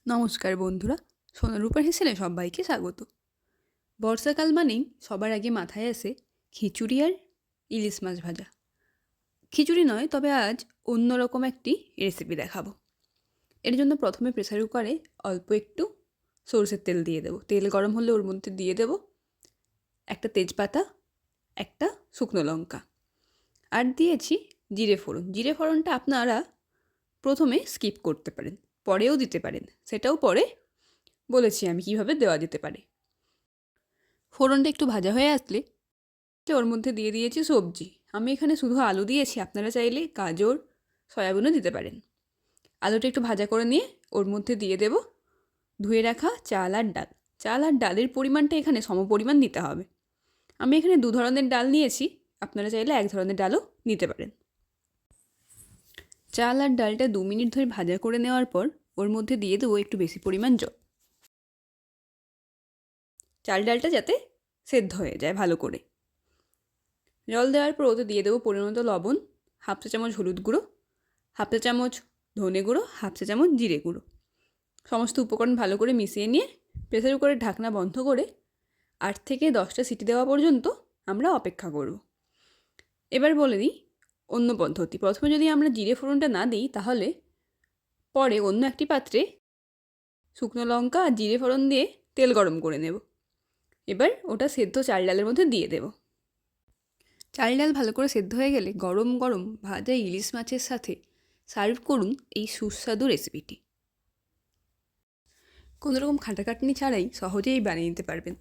নমস্কার বন্ধুরা, সোনারূপার হেসেলে সবাইকে স্বাগত। বর্ষাকাল মানেই সবার আগে মাথায় আসে খিচুড়ি আর ইলিশ মাছ ভাজা। খিচুড়ি নয়, তবে আজ অন্যরকম একটি রেসিপি দেখাবো। এর জন্য প্রথমে প্রেসার কুকারে অল্প একটু সরষের তেল দিয়ে দেবো। তেল গরম হলে ওর মধ্যে দিয়ে দেবো একটা তেজপাতা, একটা শুকনো লঙ্কা, আর দিয়েছি জিরে ফোড়ন। জিরে ফোড়নটা আপনারা প্রথমে স্কিপ করতে পারেন, পরেও দিতে পারেন, সেটাও পরে বলেছি আমি কিভাবে দেওয়া যেতে পারে। ফোড়নটা একটু ভাজা হয়ে আসলে ওর মধ্যে দিয়ে দিয়েছি সবজি। আমি এখানে শুধু আলু দিয়েছি, আপনারা চাইলে গাজর, সয়াবিনও দিতে পারেন। আলুটা একটু ভাজা করে নিয়ে ওর মধ্যে দিয়ে দেব ধুয়ে রাখা চাল আর ডাল। চাল আর ডালের পরিমাণটা এখানে সমপরিমাণ নিতে হবে। আমি এখানে 2 ধরনের ডাল নিয়েছি, আপনারা চাইলে 1 ধরনের ডালও নিতে পারেন। চাল আর ডালটা 2 মিনিট ধরে ভাজা করে নেওয়ার পর ওর মধ্যে দিয়ে দেবো একটু বেশি পরিমাণ জল। চাল ডালটা যাতে সেদ্ধ হয়ে যায় ভালো করে। জল দেওয়ার পর ওতে দিয়ে দেবো পরিমাণ লবণ, হাফ চা চামচ হলুদ গুঁড়ো, হাফ চা চামচ ধনে গুঁড়ো, হাফ চা চামচ জিরে গুঁড়ো। সমস্ত উপকরণ ভালো করে মিশিয়ে নিয়ে প্রেসার কুকারের ঢাকনা বন্ধ করে 8 থেকে 10টা সিটি দেওয়া পর্যন্ত আমরা অপেক্ষা করব। এবার বলে দিই অন্য পদ্ধতি। প্রথমে যদি আমরা জিরে ফোড়নটা না দিই, তাহলে পরে অন্য একটি পাত্রে শুকনো লঙ্কা আর জিরে ফোড়ন দিয়ে তেল গরম করে নেব। এবার ওটা সেদ্ধ চাল ডালের মধ্যে দিয়ে দেব। চাল ডাল ভালো করে সেদ্ধ হয়ে গেলে গরম গরম ভাজা ইলিশ মাছের সাথে সার্ভ করুন এই সুস্বাদু রেসিপিটি। কোনোরকম খাটাখাটনি ছাড়াই সহজেই বানিয়ে নিতে পারবেন।